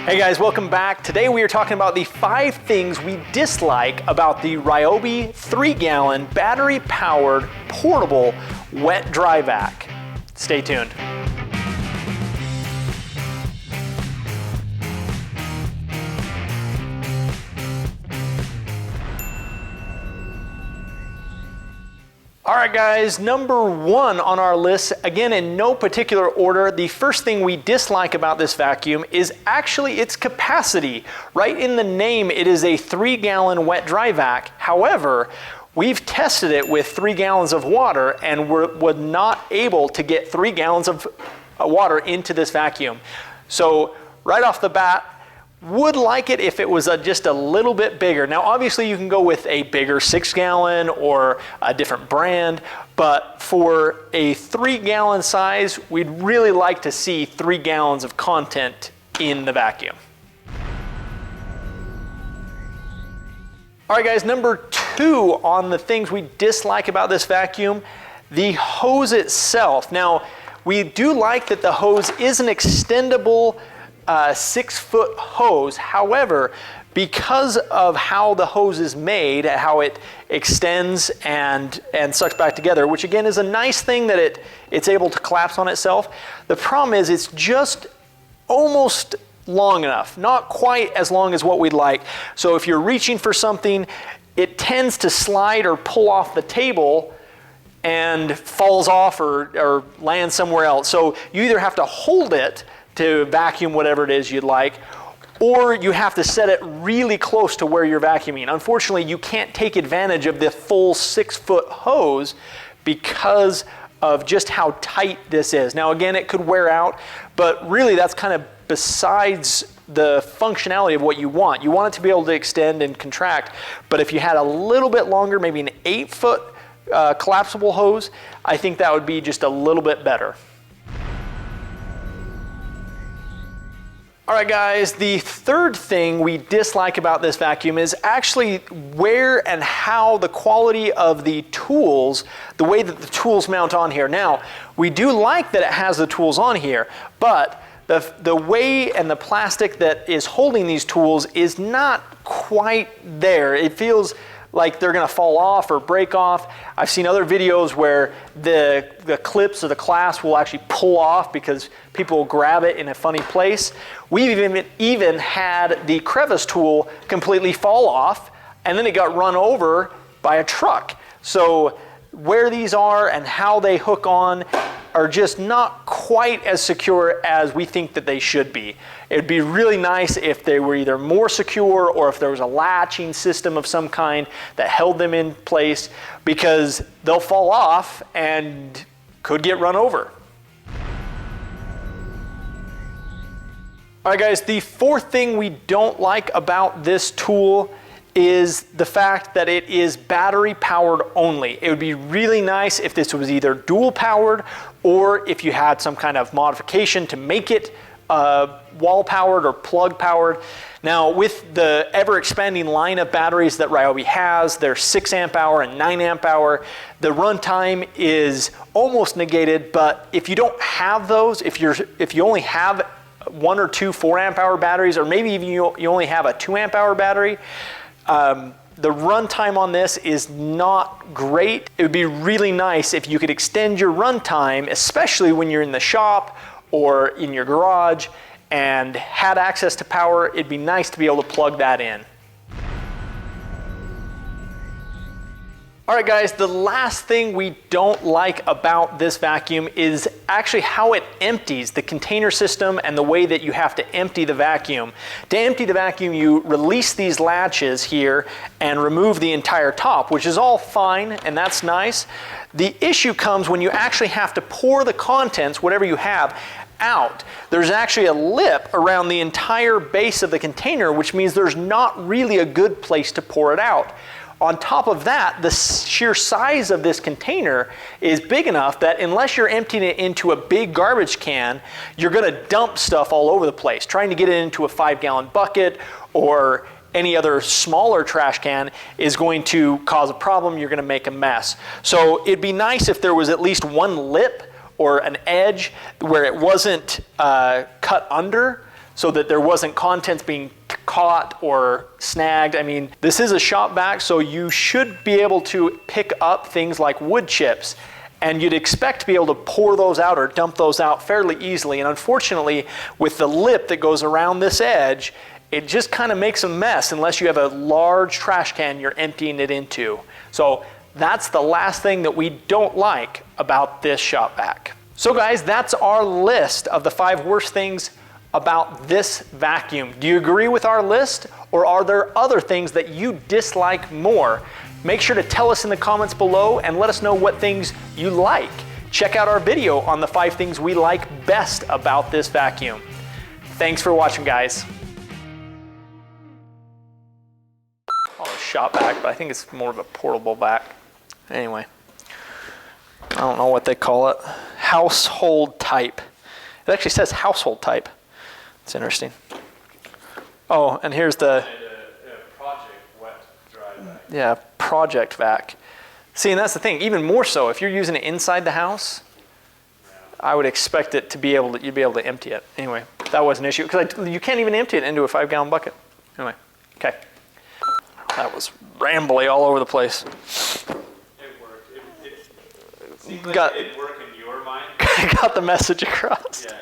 Hey guys, welcome back. Today we are talking about the 5 things we dislike about the Ryobi 3-gallon battery-powered portable wet dry vac. Stay tuned. All right guys, number 1 on our list, again in no particular order, the first thing we dislike about this vacuum is actually its capacity. Right in the name, it is a 3-gallon wet dry vac. However, we've tested it with 3 gallons of water and we're not able to get 3 gallons of water into this vacuum. So right off the bat, would like it if it was just a little bit bigger. Now obviously you can go with a bigger 6-gallon or a different brand, but for a 3-gallon size, we'd really like to see 3 gallons of content in the vacuum. All right guys, number 2 on the things we dislike about this vacuum, the hose itself. Now we do like that the hose is an extendable 6-foot hose. However, because of how the hose is made, how it extends and sucks back together, which again is a nice thing that it's able to collapse on itself, the problem is it's just almost long enough, not quite as long as what we'd like. So if you're reaching for something, it tends to slide or pull off the table and falls off or lands somewhere else. So you either have to hold it to vacuum whatever it is you'd like, or you have to set it really close to where you're vacuuming. Unfortunately, you can't take advantage of the full 6-foot hose because of just how tight this is. Now again, it could wear out, but really that's kind of besides the functionality of what you want. You want it to be able to extend and contract, but if you had a little bit longer, maybe an 8-foot collapsible hose, I think that would be just a little bit better. All right guys, the third thing we dislike about this vacuum is actually where and how the quality of the tools, the way that the tools mount on here. Now, we do like that it has the tools on here, but the way and the plastic that is holding these tools is not quite there. It feels like they're gonna fall off or break off. I've seen other videos where the clips or the clasp will actually pull off because people will grab it in a funny place. We've even had the crevice tool completely fall off and then it got run over by a truck. So where these are and how they hook on are just not quite as secure as we think that they should be. It'd be really nice if they were either more secure or if there was a latching system of some kind that held them in place, because they'll fall off and could get run over. All right guys, the fourth thing we don't like about this tool is the fact that it is battery powered only. It would be really nice if this was either dual powered or if you had some kind of modification to make it wall powered or plug powered. Now with the ever expanding line of batteries that Ryobi has, they're 6 amp hour and 9 amp hour. The runtime is almost negated, but if you don't have those, if you only have 1 or 2 4 amp hour batteries, or maybe even you only have a 2 amp hour battery, the runtime on this is not great. It would be really nice if you could extend your runtime, especially when you're in the shop or in your garage and had access to power. It'd be nice to be able to plug that in. All right guys, the last thing we don't like about this vacuum is actually how it empties, the container system and the way that you have to empty the vacuum. To empty the vacuum, you release these latches here and remove the entire top, which is all fine and that's nice. The issue comes when you actually have to pour the contents, whatever you have, out. There's actually a lip around the entire base of the container, which means there's not really a good place to pour it out. On top of that, the sheer size of this container is big enough that unless you're emptying it into a big garbage can, you're gonna dump stuff all over the place. Trying to get it into a 5-gallon bucket or any other smaller trash can is going to cause a problem. You're gonna make a mess. So it'd be nice if there was at least one lip or an edge where it wasn't cut under, so that there wasn't contents being caught or snagged. I mean, this is a shop vac, so you should be able to pick up things like wood chips, and you'd expect to be able to pour those out or dump those out fairly easily. And unfortunately, with the lip that goes around this edge, it just kind of makes a mess unless you have a large trash can you're emptying it into. So that's the last thing that we don't like about this shop vac. So guys, that's our list of the 5 worst things about this vacuum. Do you agree with our list, or are there other things that you dislike more? Make sure to tell us in the comments below and let us know what things you like. Check out our video on the 5 things we like best about this vacuum. Thanks for watching, guys. Call it a shop vac, but I think it's more of a portable vac. Anyway, I don't know what they call it. Household type. It actually says household type. It's interesting. Oh, and here's the project wet dry vac. Yeah, project vac. See, and that's the thing. Even more so, if you're using it inside the house, I would expect it to be able to, you'd be able to empty it. Anyway, that was an issue because you can't even empty it into a 5-gallon bucket. Anyway, okay. That was rambly all over the place. It worked. It seemed like it didn't work in your mind. Got the message across. Yeah.